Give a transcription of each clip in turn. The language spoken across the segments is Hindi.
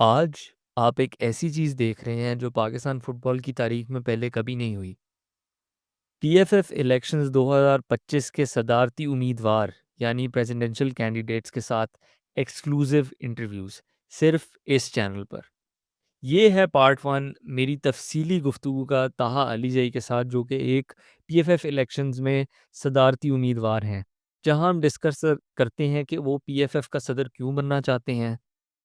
आज आप एक ऐसी चीज़ देख रहे हैं जो पाकिस्तान फुटबॉल की तारीख में पहले कभी नहीं हुई। पीएफएफ इलेक्शंस 2025 के सदारती उम्मीदवार यानी प्रेसिडेंशियल कैंडिडेट्स के साथ एक्सक्लूसिव इंटरव्यूज़ सिर्फ इस चैनल पर। ये है पार्ट 1 मेरी तफ़सीली गुफ्तगू का ताहा अलीजई के साथ, जो कि एक पीएफएफ इलेक्शंस में सदारती उम्मीदवार हैं। जहां हम डिस्कस करते हैं कि वो पीएफएफ का सदर क्यों बनना चाहते हैं,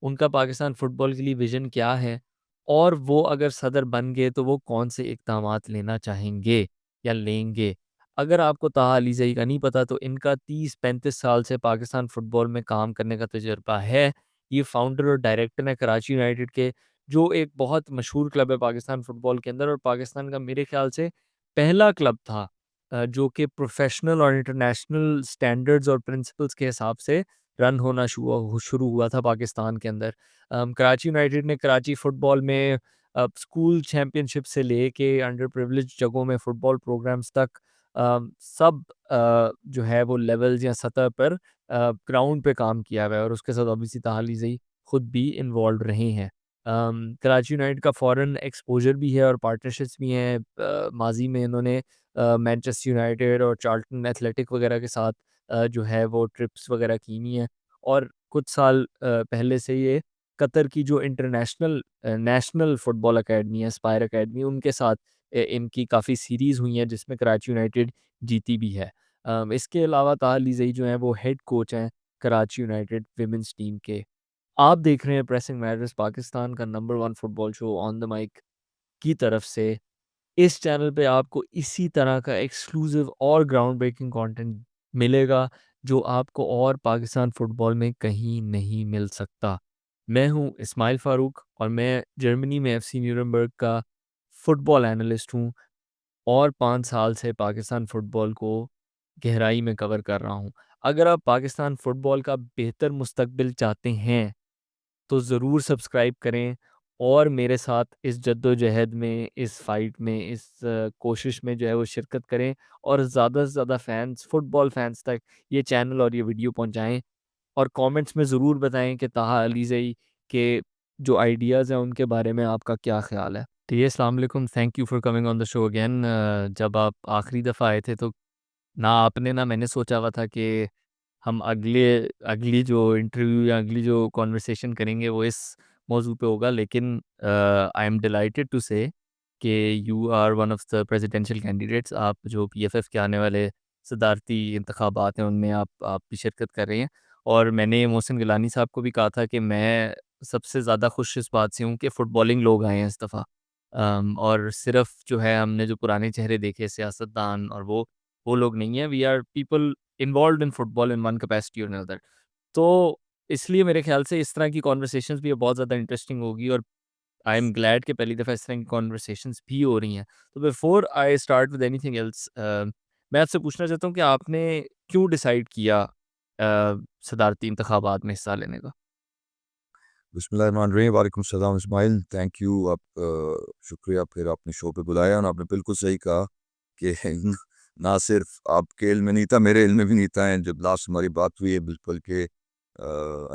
उनका पाकिस्तान फ़ुटबॉल के लिए विज़न क्या है, और वो अगर सदर बन गए तो वो कौन से इक़दामात लेना चाहेंगे या लेंगे। अगर आपको ताहा अलीजई का नहीं पता तो इनका 30-35 साल से पाकिस्तान फ़ुटबॉल में काम करने का तजुर्बा है। ये फ़ाउंडर और डायरेक्टर हैं कराची यूनाइटेड के, जो एक बहुत मशहूर क्लब है पाकिस्तान फ़ुटबॉल के अंदर, और पाकिस्तान का मेरे ख़्याल से पहला क्लब था जो कि प्रोफ़ेशनल और इंटरनेशनल स्टैंडर्ड्स और प्रिंसिपल्स के हिसाब से रन होना शुरू हुआ था पाकिस्तान के अंदर। कराची यूनाइटेड ने कराची फ़ुटबॉल में स्कूल चैंपियनशिप से लेके अंडर प्रिविलेज्ड जगहों में फ़ुटबॉल प्रोग्राम्स तक सब जो है वो लेवल्स या सतह पर ग्राउंड पे काम किया हुआ है, और उसके साथ ऑब्वियसली ताहा अलीज़ई खुद भी इन्वॉल्व रहे हैं। कराची यूनाइटेड का फ़ॉरेन एक्सपोज़र भी है और पार्टनरशिप्स भी हैं। माज़ी में इन्होंने मैनचेस्टर यूनाइटेड और चार्ल्टन एथलेटिक वगैरह के साथ जो है वो ट्रिप्स वगैरह की हुई हैं, और कुछ साल पहले से ये कतर की जो इंटरनेशनल नेशनल फ़ुटबॉल अकेडमी है, एस्पायर अकेडमी, उनके साथ इनकी काफ़ी सीरीज़ हुई हैं जिसमें कराची यूनाइटेड जीती भी है। इसके अलावा ताहा अलीज़ई जो हैं वो हेड कोच हैं कराची यूनाइटेड विमेंस टीम के। आप देख रहे हैं प्रेसिंग मैटर्स, पाकिस्तान का number 1 football show on the mic की तरफ से। इस चैनल पे आपको इसी तरह का एक्सक्लूसिव और ग्राउंड ब्रेकिंग कंटेंट मिलेगा, जो आपको और पाकिस्तान फुटबॉल में कहीं नहीं मिल सकता। मैं हूँ इस्माइल फ़ारूक और मैं जर्मनी में एफसी न्यूरमबर्ग का फुटबॉल एनालिस्ट हूँ, और 5 साल से पाकिस्तान फुटबॉल को गहराई में कवर कर रहा हूँ। अगर आप पाकिस्तान फुटबॉल का बेहतर मुस्तकबिल चाहते हैं तो ज़रूर सब्सक्राइब करें, और मेरे साथ इस जद्दोजहद में, इस फ़ाइट में, इस कोशिश में जो है वो शिरकत करें, और ज़्यादा से ज़्यादा फैन्स, फुटबॉल फैन्स तक ये चैनल और ये वीडियो पहुँचाएँ। और कमेंट्स में ज़रूर बताएँ कि ताहा अलीज़ई के जो आइडियाज़ हैं उनके बारे में आपका क्या ख़्याल है। तो ये अस्सलाम वालेकुम, thank you for coming on the show again. जब आप आखिरी दफ़ा आए थे तो ना आपने ना मैंने सोचा हुआ था कि हम अगली जो इंटरव्यू या अगली जो कॉन्वर्सेशन करेंगे वो इस मौजू पे होगा, लेकिन I am delighted to say कि you are one of the presidential candidates. आप जो पीएफएफ के आने वाले सदारती इंतखाबात हैं उनमें आप भी शिरकत कर रहे हैं, और मैंने मोहसिन गिलानी साहब को भी कहा था कि मैं सबसे ज़्यादा खुश इस बात से हूँ कि फुटबॉलिंग लोग आए हैं इस दफ़ा। और सिर्फ जो है हमने जो पुराने चेहरे देखे सियासतदान और वो लोग नहीं है, we are people involved in football in one capacity और अनदर। तो इसलिए मेरे ख्याल से इस तरह की कॉन्वर्सेशंस भी बहुत ज़्यादा इंटरेस्टिंग होगी, और आई एम ग्लैड कि पहली दफ़ा इस तरह की कॉन्वर्सेशंस भी हो रही हैं। तो before I start with anything else, मैं आपसे पूछना चाहता हूँ कि आपने क्यों डिसाइड किया सदारती इंतखाबात में हिस्सा लेने का? बिस्मिल्लाहिर्रहमानिर्रहीम, वालेकुम सलाम इस्माइल, थैंक यू। आप शुक्रिया, फिर आपने शो पे बुलाया और आपने बिल्कुल सही कहा कि ना सिर्फ आपके इल्म में नहीं था, मेरे इल्म में भी नहीं था। जब लास्ट हमारी बात हुई है बिल्कुल के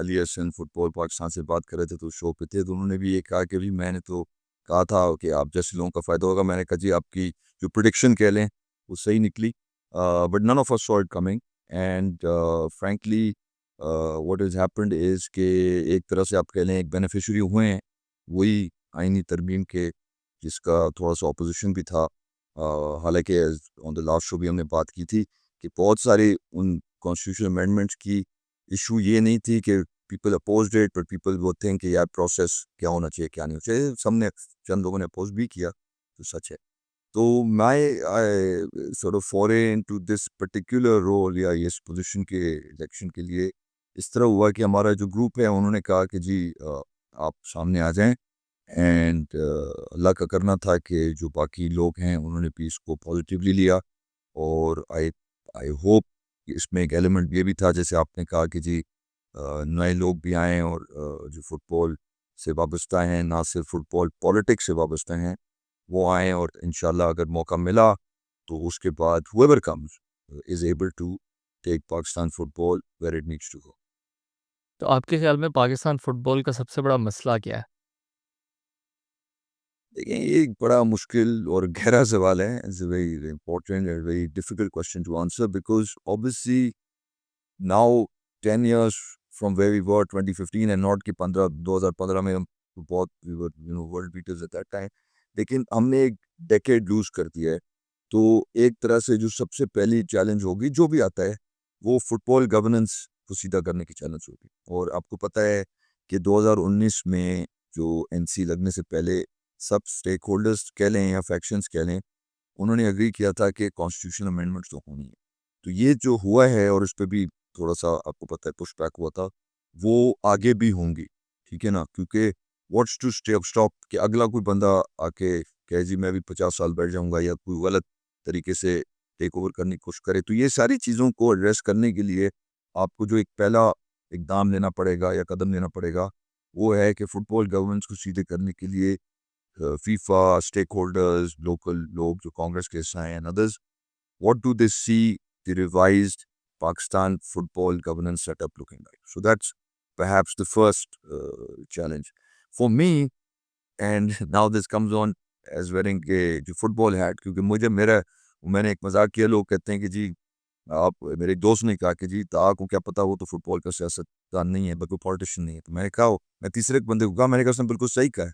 अली हसन फुटबॉल पाकिस्तान से बात कर रहे थे तो शो पे थे, तो उन्होंने भी ये कहा कि भी मैंने तो कहा था कि आप जैसे लोगों का फ़ायदा होगा। मैंने कहा जी आपकी जो प्रिडिक्शन कह लें वो सही निकली, but none of us saw it coming. And frankly what has happened is कि एक तरह से आप कह लें एक बेनिफिशियरी हुए हैं वही आइनी तरमीम के, जिसका थोड़ा सा अपोजिशन भी था। हालांकि ऑन द लास्ट शो भी हमने बात की थी कि बहुत सारे उन कॉन्स्टिट्यूशन अमेंडमेंट्स की इशू ये नहीं थी कि people opposed it, but people वो थिंक कि यार प्रोसेस क्या होना चाहिए क्या नहीं होना चाहिए। सबने, चंद लोगों ने अपोज भी किया, तो सच है। तो आई sort of foray into this particular role या इस पोजीशन के इलेक्शन के लिए इस तरह हुआ कि हमारा जो ग्रुप है उन्होंने कहा कि जी आप सामने आ जाएं। एंड अल्लाह का करना था कि जो बाकी लोग हैं उन्होंने भी इसको पॉजिटिवली लिया। और आई आई होप इसमें एक एलिमेंट ये भी था, जैसे आपने कहा कि जी नए लोग भी आएँ और जो फुटबॉल से वाबस्ता हैं, ना सिर्फ फुटबॉल पॉलिटिक्स से वाबस्ता हैं, वो आएँ और इंशाल्लाह अगर मौका मिला तो उसके बाद whoever comes is able to take Pakistan football where it needs to go. तो आपके ख्याल में पाकिस्तान फुटबॉल का सबसे बड़ा मसला क्या है? देखिए, ये एक बड़ा मुश्किल और गहरा सवाल है. It's a very important and very difficult question to answer because obviously now 10 years from where we were 2015 and not कि 2015 में हम बहुत we were world beaters at that time. लेकिन हमने एक डेकेड लूज़ कर दिया है. तो एक तरह से जो सबसे पहली चैलेंज होगी जो भी आता है वो फुटबॉल गवर्नेंस को सीधा करने की चैलेंज होगी. और आपको पता है कि 2019 में जो एनसी लगने से पहले सब स्टेक होल्डर्स कह लें या फैक्शंस कह लें, उन्होंने एग्री किया था कि कॉन्स्टिट्यूशनल अमेंडमेंट्स तो होनी है. तो ये जो हुआ है और इस पे भी थोड़ा-सा आपको पता है पुश बैक हुआ था, वो आगे भी होंगी, ठीक है ना? क्योंकि व्हाट्स टू स्टॉप कि अगला कोई बंदा आके कहे जी मैं भी 50 साल बैठ जाऊँगा या कोई गलत तरीके से टेक ओवर करने की कोशिश करे. तो ये सारी चीज़ों को एड्रेस करने के लिए आपको जो एक पहला इकदाम लेना पड़ेगा या कदम लेना पड़ेगा, वो है कि फुटबॉल गवर्नेंस को सीधे करने के लिए फीफा, स्टेक होल्डर्स, लोकल लोग जो कांग्रेस के हिस्सा हैं and others, what do they see the revised Pakistan football governance setup looking like? So that's perhaps the first challenge. For me, and now this comes on as wearing a जो football hat, क्योंकि मुझे मैंने एक मजाक किया, लोग कहते हैं कि जी आप मेरे एक दोस्त ने कहा कि जी आपको क्या पता वो तो फुटबॉल का सियासतदान नहीं है बल्कि पॉलिटिशियन नहीं है. तो मैंने कहा मैं तीसरे बंदे को कहा, मैंने कहा उसने बिल्कुल सही कहा है.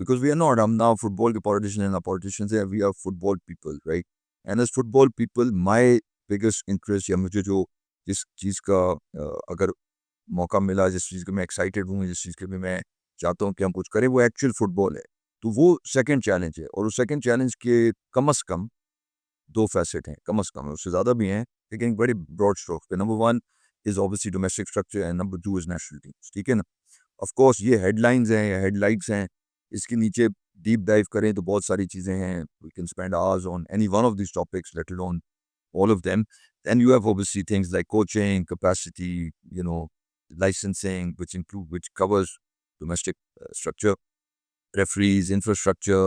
बिकॉज वी आर नॉट हम ना फुटबॉल के पॉलिटिशियन ना पॉलिटिशियंस हैं, we are football people, right? And as football people my biggest interest या मुझे जो जिस चीज़ का अगर मौका मिला, जिस चीज़ के मैं एक्साइटेड हूँ, जिस चीज़ के भी मैं चाहता हूँ कि हम कुछ करें, वो एक्चुअल फुटबॉल है. तो वो सेकंड चैलेंज है. और उस सेकंड चैलेंज के कम अज़ कम 2 फ़ैसेट हैं, कम अज़ कम, उससे ज़्यादा भी हैं, लेकिन बड़ी ब्रॉड स्ट्रोक्स पे. Number 1 is obviously domestic structure and number 2 is national teams, ठीक है ना? ऑफ कोर्स ये हेडलाइंस हैं या हेडलाइट्स हैं, इसके नीचे डीप डाइव करें तो बहुत सारी चीज़ें हैं. We can spend hours on any one of these topics, let alone all of them. Then you have obviously things like coaching, capacity, licensing, which covers domestic structure, referees, infrastructure,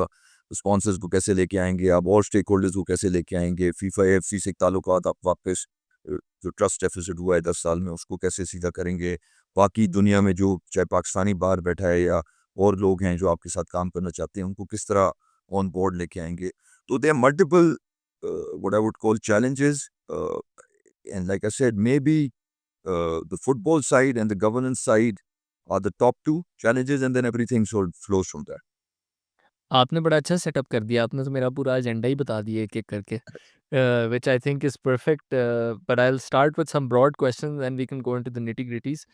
sponsors को कैसे लेके आएंगे आप, और स्टेक होल्डर्स को कैसे लेके आएंगे, फीफा एफसी से ताल्लुकात आप वापस जो ट्रस्ट डेफिसिट हुआ है 10 साल में उसको कैसे सीधा करेंगे, बाकी दुनिया में जो चाहे पाकिस्तानी बाहर बैठा है या और लोग हैं जो आपके साथ काम करना चाहते हैं उनको किस तरह ऑन बोर्ड लेके आएंगे. तो they are multiple what I would call challenges, and like I said, maybe the football side and the governance side are the top two challenges, and then everything sort of flows from there. आपने बड़ा अच्छा सेटअप कर दिया, आपने तो मेरा पूरा एजेंडा ही बता दिया एक-एक करके, which I think is perfect, but I will start with some broad questions and we can go into the nitty-gritties.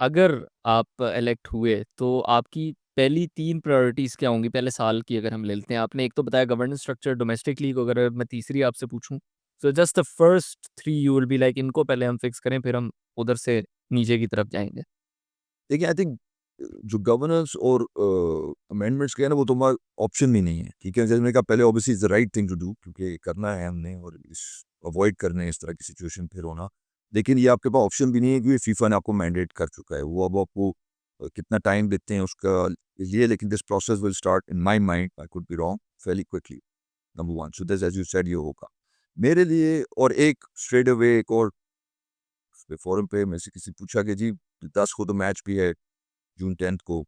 अगर आप इलेक्ट हुए, तो आपकी पहली 3 प्रायोरिटीज़ क्या होंगी पहले साल की अगर हम ले लेते हैं? आपने एक तो बताया गवर्नेंस स्ट्रक्चर, डोमेस्टिक लीग, अगर मैं तीसरी आपसे पूछूँ, so just the first 3 you will be like इनको पहले हम फिक्स करें, फिर हम उधर से नीचे की तरफ जाएँगे. देखिए, आई थिंक जो गवर्नेंस और अमेंडमेंट्स के हैं ना वो तो हमारा ऑप्शन भी नहीं है, ठीक है? जैसे मैंने कहा पहले, obviously is the right thing to do क्योंकि करना है हमने और इस अवॉइड करना है इस तरह की सिचुएशन फिर होना. लेकिन ये आपके पास ऑप्शन भी नहीं है क्योंकि फीफा ने आपको मैंडेट कर चुका है. वो अब आपको कितना टाइम देते हैं उसका लिए, लेकिन this process will start in my mind, I could be wrong, Fairlie quickly, number 1. So this as you said ये होगा. मेरे लिए और एक स्ट्रेट अवे एक और फोरम पे मेरे से किसी पूछा कि जी 10 को तो मैच भी है जून 10th को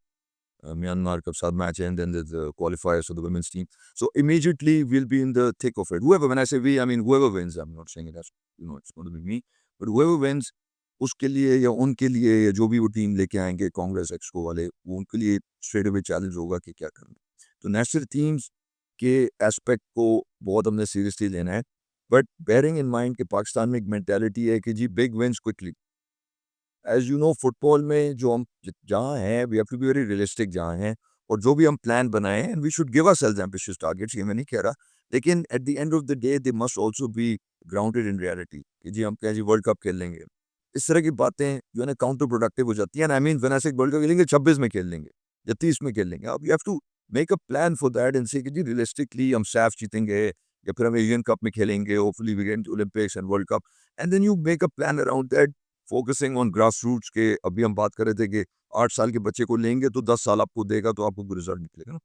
Myanmar के साथ मैच है, and then there's the qualifiers for the women's team. So immediately we'll be in the thick of it. Whoever, when I say we, I mean whoever wins. I'm not saying it has, it's going to be me, but whoever wins, उसके लिए या उनके लिए या जो भी वो टीम लेके आएंगे कांग्रेस एक्सको वाले, वो उनके लिए स्ट्रेट अवे चैलेंज होगा कि क्या करना. तो नेशनल टीम्स के एस्पेक्ट को बहुत हमने सीरियसली लेना है, बट बेयरिंग इन माइंड कि पाकिस्तान में एक मेंटालिटी है कि जी big wins quickly. As you know football में जो हम जहाँ हैं we have to be very realistic जहाँ हैं, और जो भी हम प्लान बनाए हैं we should give ourselves ambitious targets, ये मैं नहीं कह रहा, लेकिन at the end of the day they must also be grounded in reality कि जी हम कहें जी वर्ल्ड कप खेल लेंगे. इस तरह की बातें जो है ना काउंटर प्रोडक्टिव हो जाती हैं. आई मीन व्हेन आई से वर्ल्ड कप खेलेंगे 26 में खेल लेंगे या 30 में खेल लेंगे, अब you have to make a plan for that and say कि जी रियलिस्टिकली हम सैफ जीतेंगे या फिर हम एशियन कप में खेलेंगे, hopefully we get Olympics and world cup, and then you make a plan around that, focusing on grass roots के. अभी हम बात कर रहे थे कि 8 साल के बच्चे को लेंगे तो 10 साल आपको देगा तो आपको कोई रिजल्ट निकलेगा ना.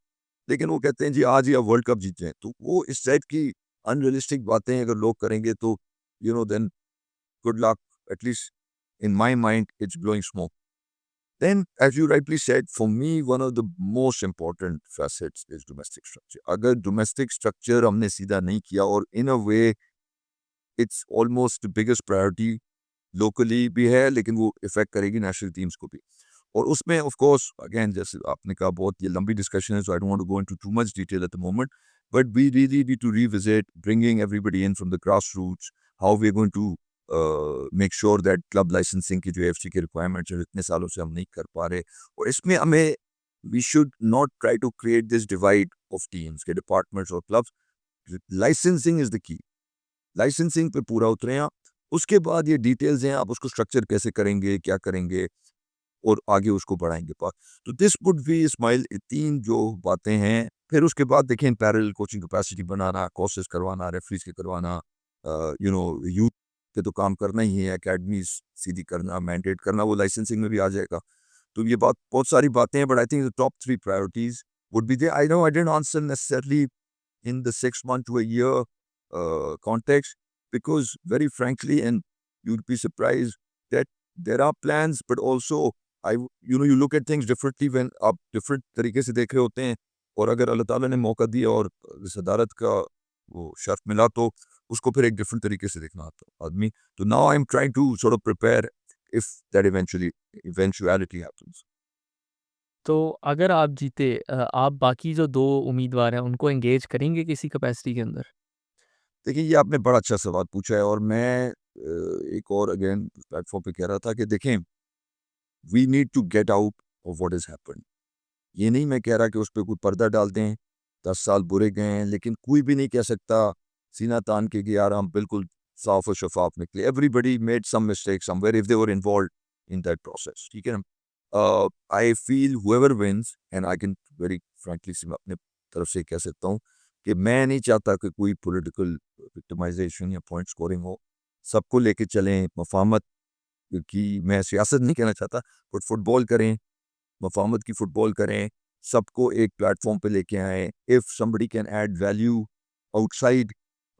लेकिन वो कहते हैं जी आज ही आप वर्ल्ड कप जीत जाएँ. तो वो इस टाइप की अनरियलिस्टिक बातें अगर लोग करेंगे तो then good luck. At least in my mind, it's blowing smoke. Then, as you rightly said, for me, one of the most important facets is domestic structure. अगर domestic structure हमने सीधा नहीं किया और in a way, it's almost the biggest priority locally भी है, लेकिन वो इफेक्ट करेगी नेशनल टीम्स को भी. और उसमें ऑफ कोर्स अगेन जैसे आपने कहा बहुत ये लंबी डिस्कशन है, so I don't want to go into too much detail at the moment, but we really need to revisit bringing everybody in from the grass roots, how we are going to make sure that club licensing की जो एफसी की रिक्वायरमेंट्स है इतने सालों से हम नहीं कर पा रहे. और इसमें हमें we should not try to create this divide of teams के डिपार्टमेंट्स और clubs. Licensing is the key. Licensing पे पूरा उतरे आप. उसके बाद ये डिटेल्स हैं, आप उसको स्ट्रक्चर कैसे करेंगे, क्या करेंगे और आगे उसको बढ़ाएंगे पास. तो दिस वुड बी इस्माइल, तीन जो बातें हैं. फिर उसके बाद देखें पैरेलल कोचिंग कैपेसिटी बनाना, कोर्सेज करवाना, रेफरीज के करवाना, यूथ पे तो काम करना ही है, एकेडमीज सीधी करना, मैंडेट करना, वो लाइसेंसिंग में भी आ जाएगा. तो ये बात बहुत सारी बातें हैं, but I think the top 3 priorities would be there. I know I didn't answer necessarily in the 6 month to a year context, because very frankly, and you'd be surprised that there are plans, but also you look at things differently when आप different तरीके से देख रहे होते हैं. और अगर अल्लाह ताला ने मौका दिया और सदारत का वो शर्फ मिला तो उसको फिर एक डिफरेंट तरीके से देखना आता आदमी. तो now I'm trying to sort of prepare if that eventuality happens. तो अगर आप जीते आप बाकी जो 2 उम्मीदवार हैं उनको एंगेज करेंगे किसी कैपेसिटी के अंदर? देखिए, ये आपने बड़ा अच्छा सवाल पूछा है. और मैं एक और अगेन प्लेटफॉर्म पे कह रहा था कि देखें, we need to get out of what is happened. ये नहीं मैं कह रहा कि उस पर कोई पर्दा डाल दें, 10 साल बुरे गए हैं, लेकिन कोई भी नहीं कह सकता सीना तान के कि यार हम बिल्कुल साफ और शफाफ निकले. Everybody made some mistake somewhere if they were involved in that process. ठीक है ना. I feel whoever wins, and I can very frankly say मैं अपने तरफ से कह सकता हूँ कि मैं नहीं चाहता कि कोई पॉलिटिकल विक्टिमाइजेशन या पॉइंट स्कोरिंग हो. सबको लेके चलें मफाहमत की. मैं सियासत नहीं कहना चाहता, बट फुटबॉल करें, मफाहमत की फुटबॉल करें, सबको एक प्लेटफॉर्म पे लेके आएँ. If somebody can add value outside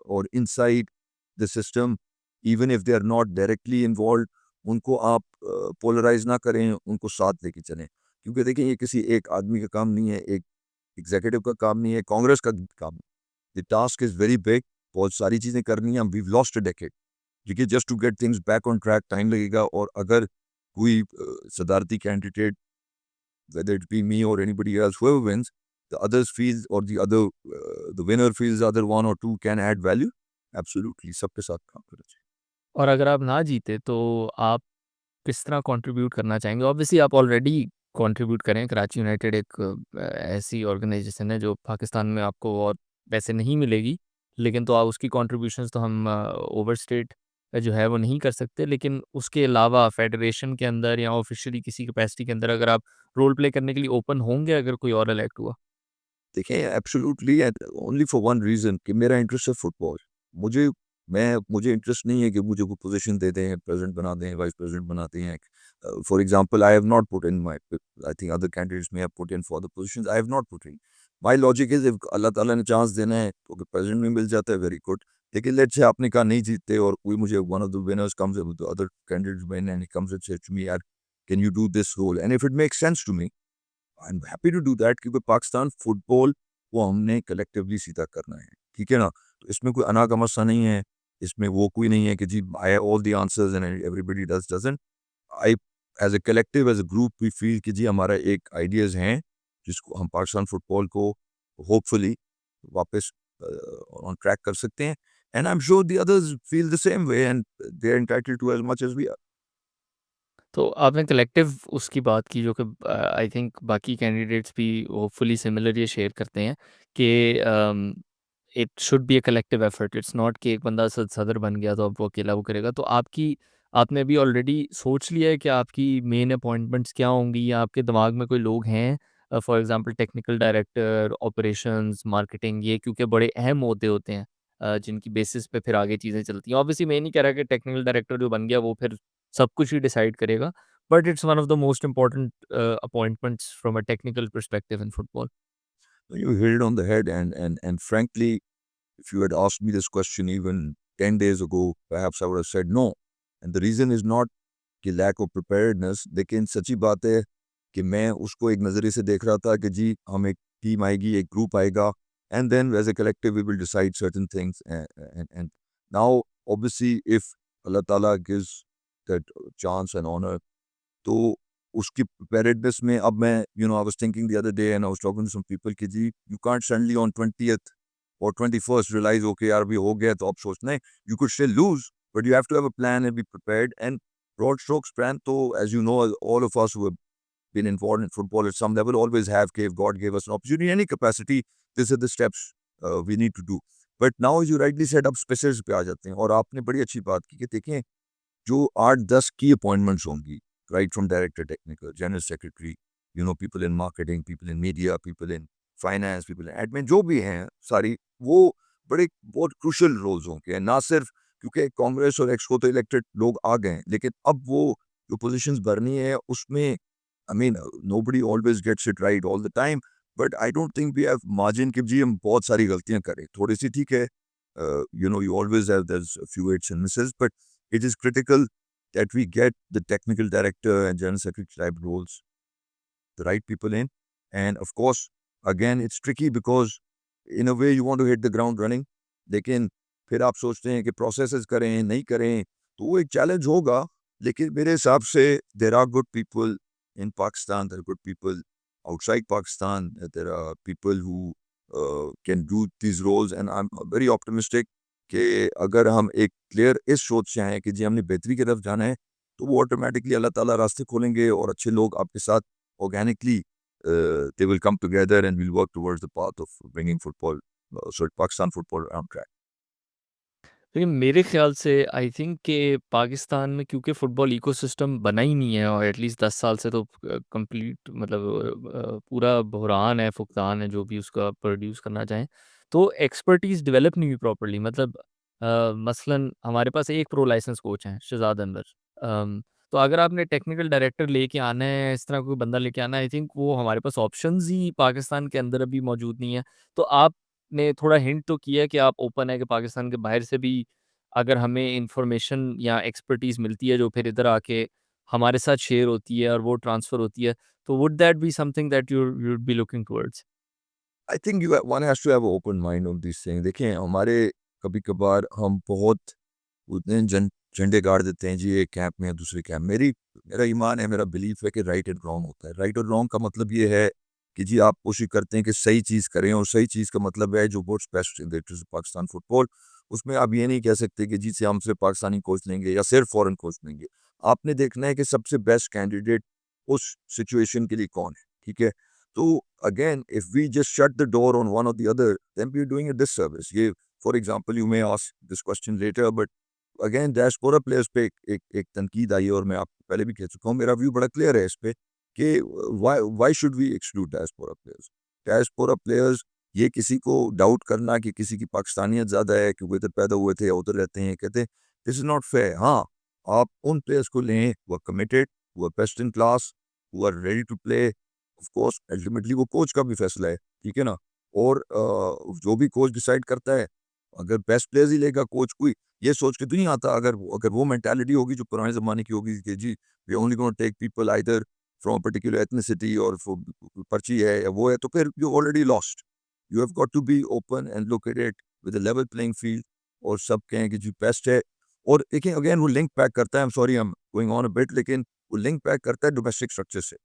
और inside the system, even if they are not directly involved, उनको आप पोलराइज ना करें, उनको साथ लेके चलें. क्योंकि देखिए, ये किसी एक आदमी का काम नहीं है, एक एग्जीक्यूटिव का काम नहीं है, कांग्रेस का काम है. The task is very big. बहुत सारी चीज़ें करनी हैं. We have lost a decade. देखिए, just to get things back on track time लगेगा. और अगर कोई सदारती candidate, whether it be me or anybody else, whoever wins, the others feel, or the winner feels the other one or two can add value. Absolutely, सबके साथ काम करना चाहिए. और अगर आप ना जीते तो आप किस तरह कंट्रीब्यूट करना चाहेंगे? ऑब्वियसली आप ऑलरेडी कंट्रीब्यूट करें, कराची यूनाइटेड एक ऐसी ऑर्गेनाइजेशन है जो पाकिस्तान में आपको और पैसे नहीं मिलेगी, लेकिन तो आप उसकी कंट्रीब्यूशंस तो हम ओवरस्टेट जो है वो नहीं कर सकते, लेकिन उसके अलावा फेडरेशन के अंदर या ऑफिशियली किसी कैपेसिटी के अंदर अगर आप रोल प्ले करने के लिए ओपन होंगे अगर कोई और इलेक्ट हुआ? देखिए, absolutely, and only for one reason कि मेरा इंटरेस्ट है फुटबॉल. मुझे इंटरेस्ट नहीं है कि मुझे कोई पोजीशन दे दें, प्रेसिडेंट बना दें, वाइस प्रेसिडेंट बना दें. For example, I have not put in my, I think other candidates may have put in for the positions. I have not put in. My logic is, if अल्लाह ताला ने चांस देना है तो अगर प्रेसिडेंट में मिल जाता है, वेरी गुड. लेकिन लेट्स से आपने कहा नहीं जीतते और कोई मुझे one of the winners comes with the other candidates win and he comes and says to me, यार can you do this role, and if it makes sense to me, I am happy to do that. क्योंकि पाकिस्तान फुटबॉल वो हमने कलेक्टिवली सीधा करना है. ठीक है ना. तो इसमें कोई अना का मसला नहीं है. इसमें वो कोई नहीं है कि जी I have all the answers and everybody doesn't. I, as a collective, as a group, we feel कि जी हमारा एक आइडियाज़ हैं जिसको हम पाकिस्तान फुटबॉल को होपफुली वापस ऑन ट्रैक कर सकते हैं. And I am sure the others feel the same way and they are entitled to as much as we are. तो आपने कलेक्टिव उसकी बात की जो कि आई थिंक बाकी कैंडिडेट्स भी होपफुली सिमिलर ये शेयर करते हैं कि it should be a collective effort, it's not कि एक बंदा सदर बन गया तो अब वो अकेला वो करेगा. तो आपने भी ऑलरेडी सोच लिया है कि आपकी मेन अपॉइंटमेंट्स क्या होंगी या आपके दिमाग में कोई लोग हैं, for example technical director, operations, marketing, ये क्योंकि बड़े अहम ओहदे होते हैं जिनकी बेसिस पे फिर आगे चीज़ें चलती हैं. ऑब्वियसली मैं ये नहीं कह रहा कि टेक्निकल डायरेक्टर जो बन गया वो फिर सब कुछ ही डिसाइड करेगा, but it's one of the most important appointments from a technical perspective in football. You hit it on the head, and frankly, if you had asked me this question even 10 days ago, perhaps I would have said no. And the reason is not कि लैक ऑफ प्रिपेयर्डनेस, लेकिन सच्ची बात है कि मैं उसको एक नज़रिए से देख रहा था कि जी हम एक टीम आएगी, एक ग्रुप आएगा, and then as a collective we will decide certain things, and now obviously if Allah Ta'ala gives that chance and honor, तो उसकी preparedness में अब मैं I was thinking the other day and I was talking to some people कि जी you can't suddenly on 20th or 21st realize okay यार अभी हो गया तो अब सोचना है, you could still lose but you have to have a plan and be prepared, and broad strokes plan तो as you know all of us who have been involved in football at some level always have, gave God gave us an opportunity, any capacity, these are the steps we need to do. But now as you rightly said अब स्पेशल्स पे आ जाते हैं, और आपने बड़ी अच्छी बात की कि देखें जो 8-10 की अपॉइंटमेंट्स होंगी, right from director technical, general secretary, people in marketing, people in media, people in finance, people in admin, जो भी हैं सारी, वो बड़े बहुत क्रूशल रोल्स होंगे, ना सिर्फ क्योंकि कांग्रेस और एक्सको तो इलेक्टेड लोग आ गए हैं, लेकिन अब वो जो पोजीशंस भरनी है उसमें I mean, nobody always gets it right all the time, but I don't think we have margin कि जी हम बहुत सारी गलतियां करें, थोड़ी सी ठीक है, you always have there's a few hits and misses, but it is critical that we get the technical director and general secretary type roles, the right people in, and of course, again, it's tricky because in a way you want to hit the ground running, लेकिन फिर आप सोचते हैं कि प्रोसेसेस करें नहीं करें तो वो एक चैलेंज होगा, लेकिन मेरे हिसाब से there are good people in Pakistan, there are good people outside Pakistan, there are people who can do these roles, and I'm very optimistic कि अगर हम एक क्लियर इस सोच से आए कि जी हमने बेहतरी की तरफ जाना है तो वो ऑटोमेटिकली अल्लाह ताला रास्ते खोलेंगे और अच्छे लोग आपके साथ organically they will come together and we'll work towards the path of bringing football, Pakistan football on track. लेकिन मेरे ख़्याल से आई थिंक कि पाकिस्तान में क्योंकि फ़ुटबॉल इकोसिस्टम बना ही नहीं है और एटलीस्ट 10 साल से तो कंप्लीट मतलब पूरा बहरान है, फुक़दान है, जो भी उसका प्रोड्यूस करना चाहें। तो एक्सपर्टीज़ डेवलप नहीं हुई प्रॉपर्ली मतलब मसलन हमारे पास एक प्रो लाइसेंस कोच हैं, शहज़ाद अनवर। तो अगर आपने टेक्निकल डायरेक्टर लेके आना है, इस तरह कोई बंदा लेके आना है, आई थिंक वो हमारे पास ऑप्शंस ही पाकिस्तान के अंदर अभी मौजूद नहीं है। तो आप ने थोड़ा हिंट तो किया कि आप ओपन है कि पाकिस्तान के बाहर से भी अगर हमें इन्फॉर्मेशन या एक्सपर्टीज़ मिलती है जो फिर इधर आके हमारे साथ शेयर होती है और वो ट्रांसफ़र होती है, तो would that be something that you would be looking towards? I think one has to have an open mind on these things. देखिए हमारे कभी-कभार हम बहुत उतने झंडे गाड़ देते हैं जी एक कैंप में या दूसरे कैंप। मेरा ईमान है, मेरा बिलीफ है कि राइट एंड रॉन्ग होता है। राइट और रॉन्ग का मतलब ये है कि जी आप कोशिश करते हैं कि सही चीज़ करें, और सही चीज़ का मतलब है जो works best in the interest of Pakistan football. उसमें आप ये नहीं कह सकते कि जी से हम सिर्फ पाकिस्तानी कोच लेंगे या सिर्फ फॉरेन कोच लेंगे। आपने देखना है कि सबसे बेस्ट कैंडिडेट उस सिचुएशन के लिए कौन है, ठीक है? तो again, if we just shut the door on one or the other, then we're doing a disservice. ये for example, you may ask this question later, but again, diaspora players पे एक तनकीद आई है, और मैं आपको पहले भी कह चुका हूँ, मेरा व्यू बड़ा क्लियर है इस पे कि why should we exclude diaspora players? Diaspora players, ये किसी को डाउट करना कि किसी की पाकिस्तानियत ज़्यादा है कि वो इधर पैदा हुए थे या उधर रहते हैं, कहते हैं दिस इज़ नॉट फेयर। हाँ, आप उन प्लेयर्स को लें वो कमिटेड, वो बेस्ट इन क्लास, वो are ready to play. Of course ultimately वो कोच का भी फैसला है, ठीक है ना? और जो भी कोच डिसाइड करता है, अगर बेस्ट प्लेयर्स ही लेगा कोच कोई, ये सोच के तो नहीं आता, अगर वो मेंटालिटी होगी जो पुराने ज़माने की होगी कि जी we only gonna take people either from particular ethnicity और पर्ची है या वो है, तो फिर you already lost. You have got to be open and look at it with a level playing field, और सब कहें कि जी बेस्ट है। और देखिए अगेन वो लिंक बैक करता है, I am sorry I am going on a bit, लेकिन वो लिंक बैक करता है डोमेस्टिक स्ट्रक्चर से।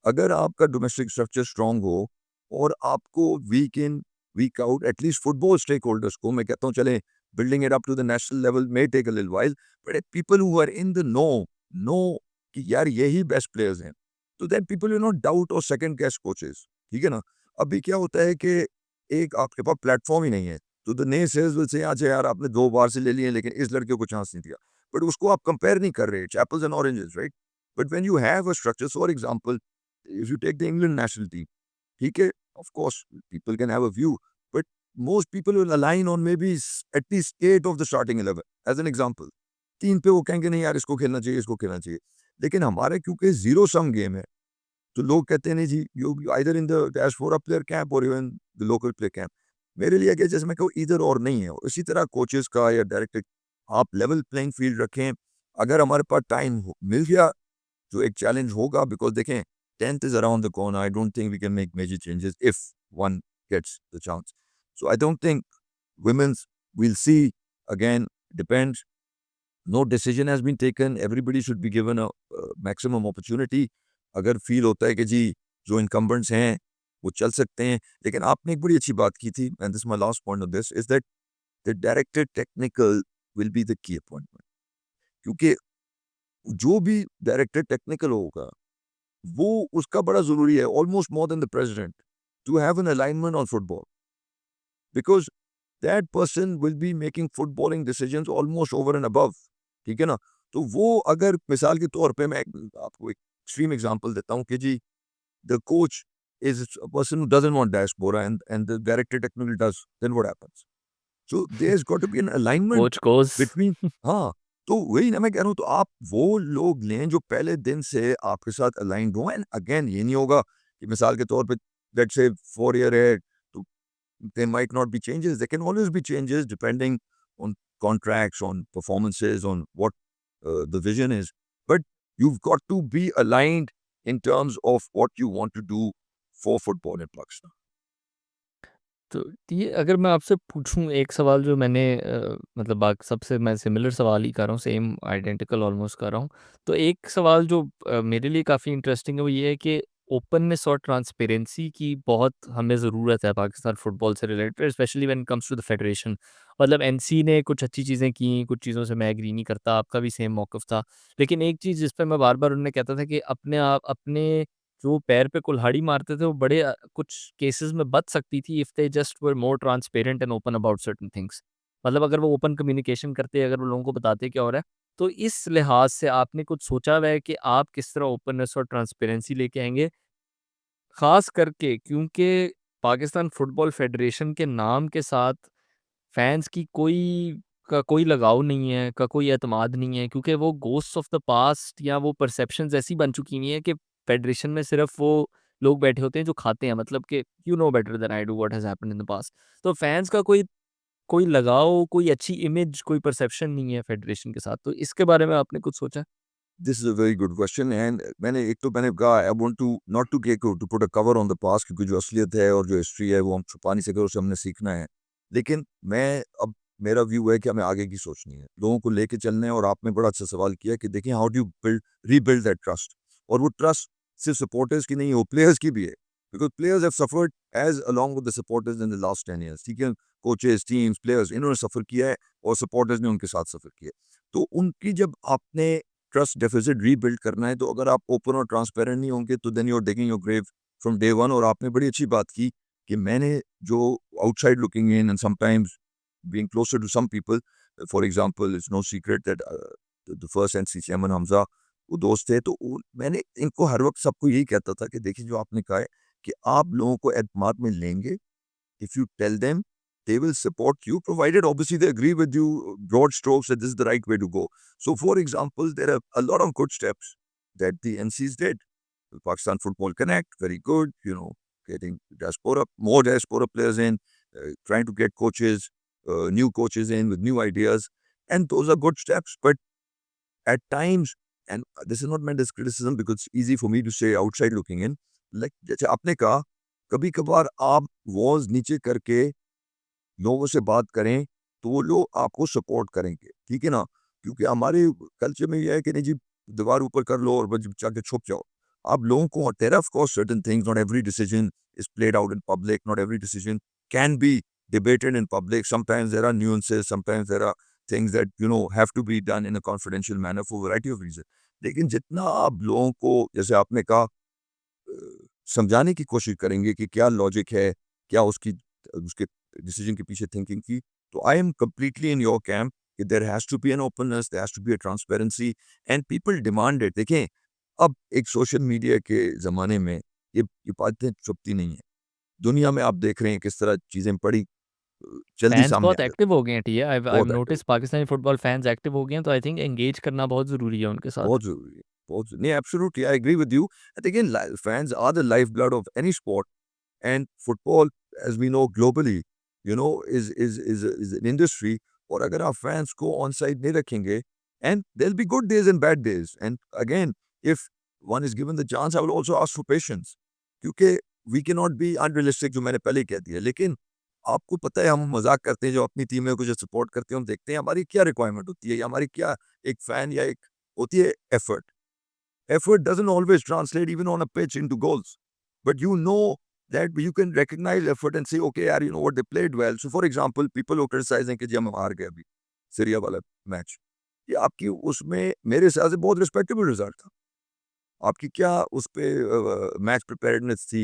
अगर आपका डोमेस्टिक स्ट्रक्चर स्ट्रांग हो और आपको week in week out at least football stakeholders को, मैं कहता हूँ चले building it up to the national level may take a little while, but people who are in the know कि यार यही बेस्ट प्लेयर्स हैं, तो then people will not doubt और सेकंड गेस कोचेस, ठीक है ना? अभी क्या होता है कि एक आपके पास प्लेटफॉर्म ही नहीं है, तो द ने सेज विल से अच्छा यार आपने 2 बार से ले लिए लेकिन इस लड़के को चांस नहीं दिया, बट उसको आप कंपेयर नहीं कर रहे, apples and oranges, right? But when you have a structure, for example if you take the England national team, ठीक है, of course, people can have a view, but most people will align on maybe at least 8 of the starting 11, as an example. 3 पे वो कहेंगे नहीं यार इसको खेलना चाहिए, इसको खेलना चाहिए। लेकिन हमारे क्योंकि ज़ीरो सम गेम है, तो लोग कहते हैं नहीं जी you either in the diaspora player camp और even the local player camp. मेरे लिए क्या, जैसे मैं कहूँ इधर और नहीं है। इसी तरह कोचेस का या डायरेक्टर, आप लेवल प्लेइंग फील्ड रखें। अगर हमारे पास टाइम मिल गया जो एक चैलेंज होगा, बिकॉज देखें 10th is around the corner. I don't think we can make major changes if one gets the chance. So I don't think women's, we'll see again, depends. No decision has been taken. Everybody should be given a maximum opportunity. अगर फील होता है कि जी जो इनकम्बेंट्स हैं वो चल सकते हैं, लेकिन आपने एक बड़ी अच्छी बात की थी, and this my last point of this is that the director technical will be the key appointment, क्योंकि जो भी डायरेक्टर टेक्निकल होगा वो उसका बड़ा जरूरी है, almost more than the president, to have an alignment on football, because that person will be making footballing decisions almost over and above, ठीक है ना। तो वो अगर मिसाल के तौर पे मैं आपको एक एक्सट्रीम एग्जांपल देता हूँ कि जी the coach is a person who doesn't want diaspora, and the director technical does, then what happens? So there's got to be an alignment coach cos between, हाँ, तो वही ना मैं कह रहा हूँ, तो आप वो लोग लें जो पहले दिन से आपके साथ अलाइंड हो, एंड अगेन ये नहीं होगा कि मिसाल के तौर पे लेट्स से 4 year है तो there might not be changes. There can always be changes depending on contracts, on performances, on what the vision is. But you've got to be aligned in terms of what you want to do for football in Pakistan. तो ये अगर मैं आपसे पूछूं एक सवाल जो मैंने मतलब सबसे मैं सिमिलर सवाल ही कर रहा हूँ, सेम आइडेंटिकल ऑलमोस्ट कर रहा हूँ। तो एक सवाल जो मेरे लिए काफ़ी इंटरेस्टिंग है वो ये है कि ओपननेस और ट्रांसपेरेंसी की बहुत हमें ज़रूरत है पाकिस्तान फुटबॉल से related, especially when it comes to the federation. मतलब एनसी ने कुछ अच्छी चीज़ें की, कुछ चीज़ों से मैं एग्री नहीं करता, आपका भी सेम मौक़िफ़ था। लेकिन एक चीज़ जिस पे मैं बार-बार उन्हें कहता था कि अपने जो पैर पे कुल्हाड़ी मारते थे वो बड़े कुछ केसेस में बच सकती थी if they just were more transparent and open about certain things. मतलब अगर वो ओपन कम्युनिकेशन करते, अगर वो लोगों को बताते क्या हो रहा है, तो इस लिहाज से आपने कुछ सोचा हुआ है कि आप किस तरह ओपननेस और ट्रांसपेरेंसी लेके आएंगे, खास करके क्योंकि पाकिस्तान फुटबॉल फेडरेशन के नाम के साथ फैन्स की कोई लगाव नहीं है, का कोई एतमाद नहीं है, क्योंकि वो घोस्ट्स ऑफ द पास्ट या वो परसेप्शंस ऐसी बन चुकी हुई हैं कि फेडरेशन में सिर्फ वो लोग बैठे होते हैं जो खाते हैं, मतलब कि you know better than I do what has happened in the past. तो फैन्स का कोई कोई लगाव, कोई अच्छी इमेज, कोई परसेप्शन नहीं है फेडरेशन के साथ। तो इसके बारे में आपने कुछ सोचा? This is a very good question, and मैंने कहा I want to not to put a cover on the past, क्योंकि जो असलियत है और जो हिस्ट्री है वो हम छुपा नहीं सके, उससे हमने सीखना है। लेकिन मैं अब मेरा व्यू है कि हमें आगे की सोचनी है, लोगों को लेके चलना है, और आपने बड़ा अच्छा सवाल किया कि देखिए how do build rebuild that trust, और वो ट्रस्ट सिर्फ सपोर्टर्स की नहीं हो, प्लेयर्स की भी है, because players have suffered as along with the supporters in the last 10 years, ठीक है। कोचेस, टीम्स, प्लेयर्स, इन्होंने सफर किया है और सपोर्टर्स ने उनके साथ सफर किया है। तो उनकी जब आपने ट्रस्ट डेफिसिट रीबिल्ड करना है, तो अगर आप ओपन और ट्रांसपेरेंट नहीं होंगे तो then you are digging your grave from day one. और आपने बड़ी अच्छी बात की कि मैंने जो outside looking in and sometimes being closer to some people, for example it's no secret that the first NC chairman Hamza वो दोस्त थे, तो मैंने इनको हर वक्त सबको यही कहता था कि देखिए जो आपने कहा है कि आप लोगों को एतमाद में लेंगे if you tell them, they will support you, provided obviously they agree with you, broad strokes, that this is the right way to go. So, for example, there are a lot of good steps that the NCs did. The Pakistan Football Connect, very good, getting diaspora, more diaspora players in, trying to get coaches, new coaches in with new ideas. And those are good steps. But at times, and this is not meant as criticism because it's easy for me to say outside looking in, like जैसे आपने कहा, कभी कभार आप वॉल्स नीचे करके लोगों से बात करें तो वो लोग आपको सपोर्ट करेंगे, ठीक है ना। क्योंकि हमारे कल्चर में ये है कि नहीं जी, दीवार ऊपर कर लो और बस जाके छुप जाओ। आप लोगों को there of course certain things, not every decision is played out in public, not every decision can be debated in public. Sometimes there are nuances, sometimes there are things that have to be done in a confidential manner for a variety of reasons. लेकिन जितना आप लोगों को, जैसे आपने कहा, समझाने की कोशिश करेंगे कि क्या लॉजिक है, क्या उसके डिसीजन के पीछे थिंकिंग थी, तो I am completely in your camp कि there has to be an openness, there has to be a transparency, and people demand it. देखें, अब एक सोशल मीडिया के ज़माने में ये बातें छुपती नहीं है। दुनिया में आप देख रहे हैं किस तरह चीज़ें बड़ी जल्दी फैन्स सामने बहुत आ जाती एक्टिव हो गए हैं, टी आई बहुत active, notice Pakistani football fans active हो गए हैं, तो आई थिंक एंगेज करना बहुत ज़रूरी है उनके साथ। बहुत ज़रूरी है, नहीं, absolutely I agree with you. Again fans are the life blood of any sport, and football, as we know globally, is an industry. और अगर आप फैंस को ऑन साइड नहीं रखेंगे And there'll be good days and bad days. And again, if one is given the chance, I will also ask for patience. क्योंकि we cannot be unrealistic, जो मैंने पहले ही कह दिया. लेकिन आपको पता है, हम मजाक करते हैं जो अपनी टीम में कुछ सपोर्ट करते हैं, हम देखते हैं हमारी क्या रिक्वायरमेंट होती है, या हमारी क्या एक फैन या एक होती है effort. Effort doesn't always translate even on a pitch into goals. But you know that you can recognize effort and say, okay, yaar, you know what, they played well. So for example, people who criticize कि जी हम हार गए अभी सीरिया वाला मैच, ये आपकी उसमें मेरे हिसाब से बहुत रिस्पेक्टेबल रिजल्ट था. आपकी क्या उस पे मैच प्रिपेयर्डनेस थी,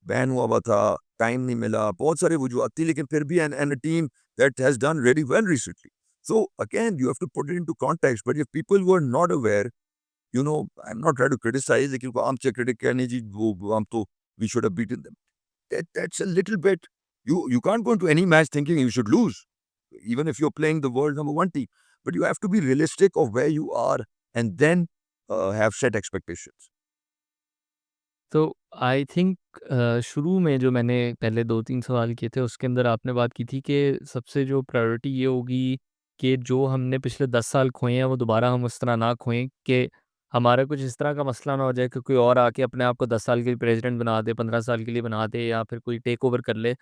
बैन हुआ हुआ था, टाइम नहीं मिला, बहुत सारे वजूहत थी, लेकिन फिर भी and a team that has done very well recently. So again, you have to put it into context. But if people were not aware, you know, I'm not trying to criticize, लेकिन को आम से क्रिटिक कहने जी वो हम तो we should have beaten them. That's a little bit. You can't go into any match thinking you should lose, even if you're playing the world number one team. But you have to be realistic of where you are, and then have set expectations. तो आई थिंक शुरू में जो मैंने पहले 2-3 सवाल किए थे, उसके अंदर आपने बात की थी कि सबसे जो प्रायोरिटी ये होगी कि जो हमने पिछले 10 साल खोए हैं, वो दोबारा हम उस तरह ना खोएँ कि हमारा कुछ इस तरह का मसला ना हो जाए कि कोई और आके अपने आप को 10 साल के लिए प्रेज़िडेंट बना दे, 15 साल के लिए बना दे, या फिर कोई टेक ओवर कर ले।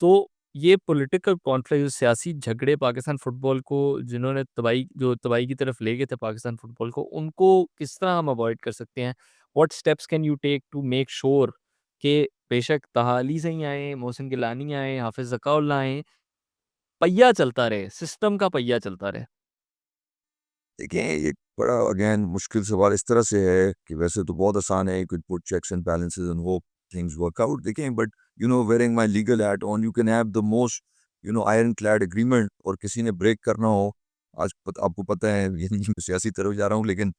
तो ये पॉलिटिकल कॉन्फ्लिक्ट, सियासी झगड़े पाकिस्तान फुटबॉल को जिन्होंने तबाही की तरफ ले गए थे पाकिस्तान फुटबॉल को, उनको किस तरह हम अवॉइड कर सकते हैं? What steps can you take to make sure कि बेशक ताहा अली सही आएँ, मोहसिन गिलानी आएँ, हाफ़िज़ ज़काउल्लाह आएँ, पहिया चलता रहे, सिस्टम का पहिया चलता रहे। देखिए, ये बड़ा अगेन मुश्किल सवाल इस तरह से है कि वैसे तो बहुत आसान है, you could put checks and balances and hope things work out. देखिए, but you know, wearing my legal hat on, you can have the most, you know, ironclad agreement, और किसी ने ब्रेक करना हो, आज आपको पता है, ये नहीं मैं सियासी तरफ जा रहा हूँ, लेकिन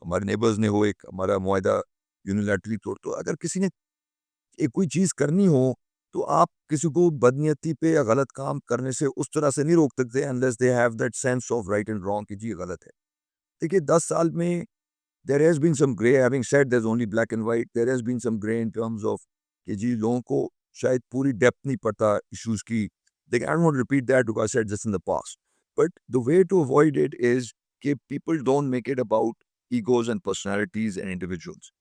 हमारे नेबर्स ने वो एक हमारा मुआहदा यूनिलैटरली तोड़, तो अगर किसी ने एक कोई चीज़ करनी हो, तो आप किसी को बदनीयती पे या गलत काम करने से उस तरह से नहीं रोक सकते, unless they have that sense of right and wrong कि जी ये गलत है. देखिए, 10 साल में there has been some gray. Having said there's only black and white, there has been some gray in terms of कि जी लोगों को शायद पूरी डेप्थ नहीं पता इश्यूज की. Like, I don't want to repeat that because I said this in the past. But the way to avoid it is कि people don't make it about egos and personalities and individuals.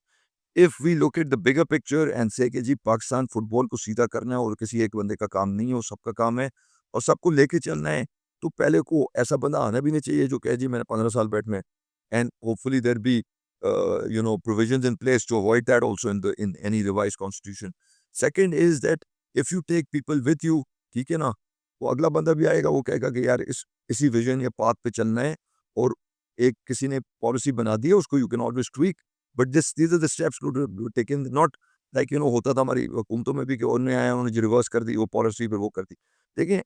If we look at the bigger picture and say कि जी पाकिस्तान फुटबॉल को सीधा करना है और किसी एक बंदे का काम नहीं है, वो सबका काम है और सबको लेके चलना है, तो पहले को ऐसा बंदा आना भी नहीं चाहिए जो कहे जी मैंने 15 साल बैठना है. And hopefully there be you know, provisions in place to avoid that also in any revised constitution. Second is that if you take people with you, ठीक है ना, वो अगला बंदा भी आएगा, वो कहेगा कि यार इसी विजन या पाथ पे चलना है, और एक किसी ने पॉलिसी बना दी है, उसको you can always tweak. But these are the steps to taken, not like you know, होता था हमारी हुकूमतों में भी कि उन्होंने आया, उन्होंने रिवर्स कर दी वो पॉलिसी, फिर वो कर दी. देखिए,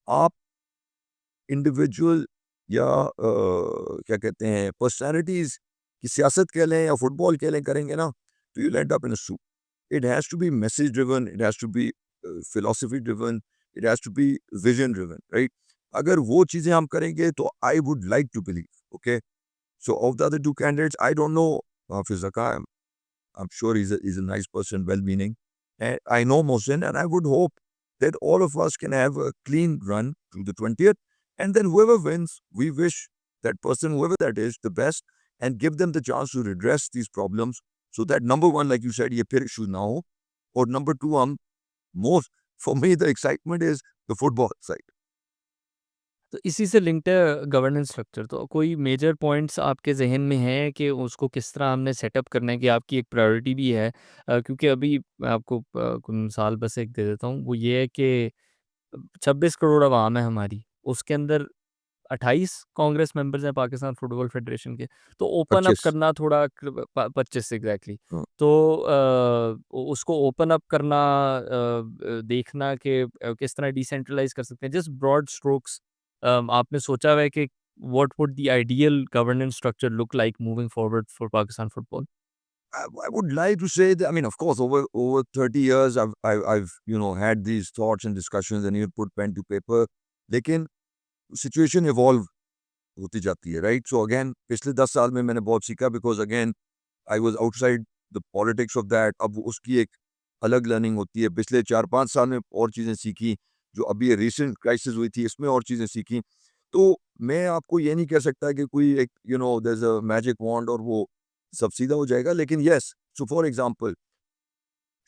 आप इंडिविजुअल या क्या कहते हैं पर्सनालिटीज की सियासत कह लें या फुटबॉल कह लें करेंगे ना, तो you end up in a soup. It has to be message driven, it has to be philosophy driven, it has to be vision driven, right. अगर वो चीज़ें हम करेंगे तो I would like to believe, okay. So of the other two candidates I don't know Hafiz Zaka. I'm sure he's a nice person, well-meaning. And I know Mohsin, and I would hope that all of us can have a clean run to the 20th. And then whoever wins, we wish that person, whoever that is, the best, and give them the chance to redress these problems. So that number one, like you said, ye phir issue na ho. Or number two, most, for me, the excitement is the football side. तो इसी से लिंक्ड है गवर्नेंस स्ट्रक्चर। तो कोई मेजर पॉइंट्स आपके ज़हन में हैं कि उसको किस तरह हमने सेटअप करना है, कि आपकी एक प्रायोरिटी भी है? क्योंकि अभी मैं आपको कोई मिसाल बस एक दे देता हूँ, वो ये है कि 26 करोड़ आवाम है हमारी, उसके अंदर 28 कांग्रेस मेंबर्स हैं पाकिस्तान फुटबॉल फेडरेशन के। तो ओपन अप 25. करना थोड़ा 25 एग्जैक्टली। हाँ. तो उसको ओपन अप करना, देखना कि किस तरह डिसेंट्रलाइज कर सकते हैं, जस्ट ब्रॉड स्ट्रोक्स। आपने सोचा हुआ है कि what would the ideal governance structure look like moving forward for Pakistan football? I would like to say that, I mean, of course, over 30 years, I've you know, had these thoughts and discussions, and you put pen to paper. लेकिन सिचुएशन इवॉल्व होती जाती है, राइट. सो अगेन पिछले 10 साल में मैंने बहुत सीखा, because again I was outside the politics of that. अब उसकी एक अलग लर्निंग होती है. पिछले 4-5 साल में और चीज़ें सीखी, जो अभी रिसेंट क्राइसिस हुई थी इसमें और चीज़ें सीखी. तो मैं आपको ये नहीं कह सकता कि कोई एक there is a magic wand और वो सब सीधा हो जाएगा, लेकिन yes, so for example,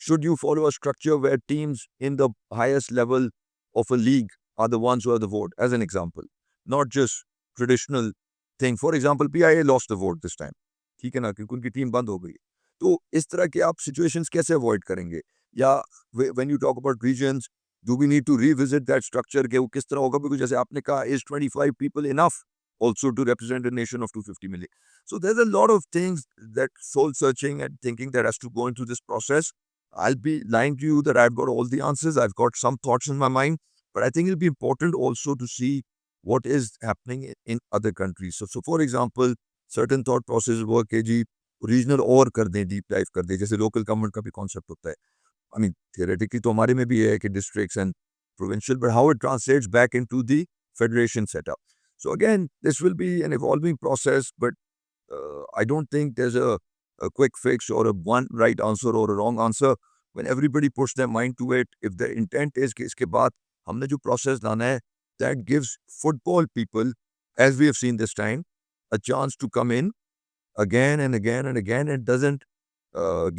should you follow a structure where teams in the highest level of a league are the ones who have the vote, as an example, not just traditional thing. For example, PIA lost the vote this time. ठीक है ना, क्योंकि उनकी टीम बंद हो गई। तो इस तरह के आप सिचुएशंस कैसे अवॉइड करेंगे? या when you talk about regions, do we need to revisit that structure कि वो किस तरह होगा? बिकॉज़ जैसे आपने कहा, is 25 people enough also to represent a nation of 250 million? So there's a lot of things that soul searching and thinking that has to go into this process. I'll be lying to you that I've got all the answers. I've got some thoughts in my mind, but I think it'll be important also to see what is happening in other countries. So for example, certain thought processes work कि जी रीजनल और कर दें, डीप डाइव कर दें, जैसे लोकल गवर्नमेंट का भी कॉन्सेप्ट होता है। I mean, theoretically तो हमारे में भी है कि districts and provincial, but how it translates back into the federation setup. So again, this will be an evolving process, but I don't think there's a quick fix or a one right answer or a wrong answer. When everybody puts their mind to it, if the intent is कि इसके बाद हमने जो process लाना है, that gives football people, as we have seen this time, a chance to come in again and again and again. It doesn't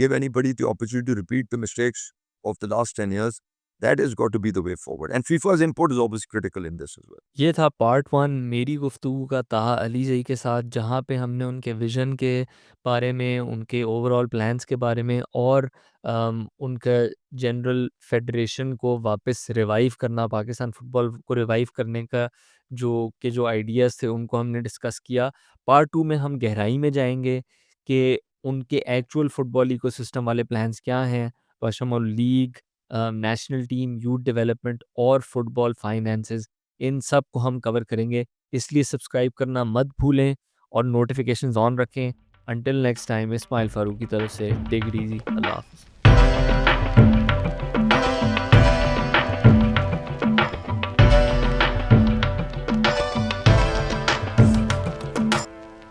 give anybody the opportunity to repeat the mistakes of the last 10 years. That has got to be the way forward. And FIFA's input is obviously critical in this as well. ये था पार्ट 1 मेरी गुफ्तगू का ताहा अली जई के साथ, जहाँ पे हमने उनके विज़न के बारे में, उनके ओवरऑल प्लान्स के बारे में और उनका जनरल फेडरेशन को वापस रिवाइव करना, पाकिस्तान फुटबॉल को रिवाइव करने का जो आइडियाज़ थे उनको हमने डिस्कस किया। पार्ट 2 में हम गहराई में जाएँगे कि उनके एक्चुअल फुटबॉल इकोसिस्टम वाले प्लान्स क्या हैं, बशमूल league, national team, youth development और फुटबॉल फाइनेंसेस, इन सब को हम कवर करेंगे। इसलिए सब्सक्राइब करना मत भूलें और नोटिफिकेशंस ऑन रखें। Until next time, Ismail Farooq की तरफ से टेक इट ईज़ी, अल्लाह हाफ़िज़।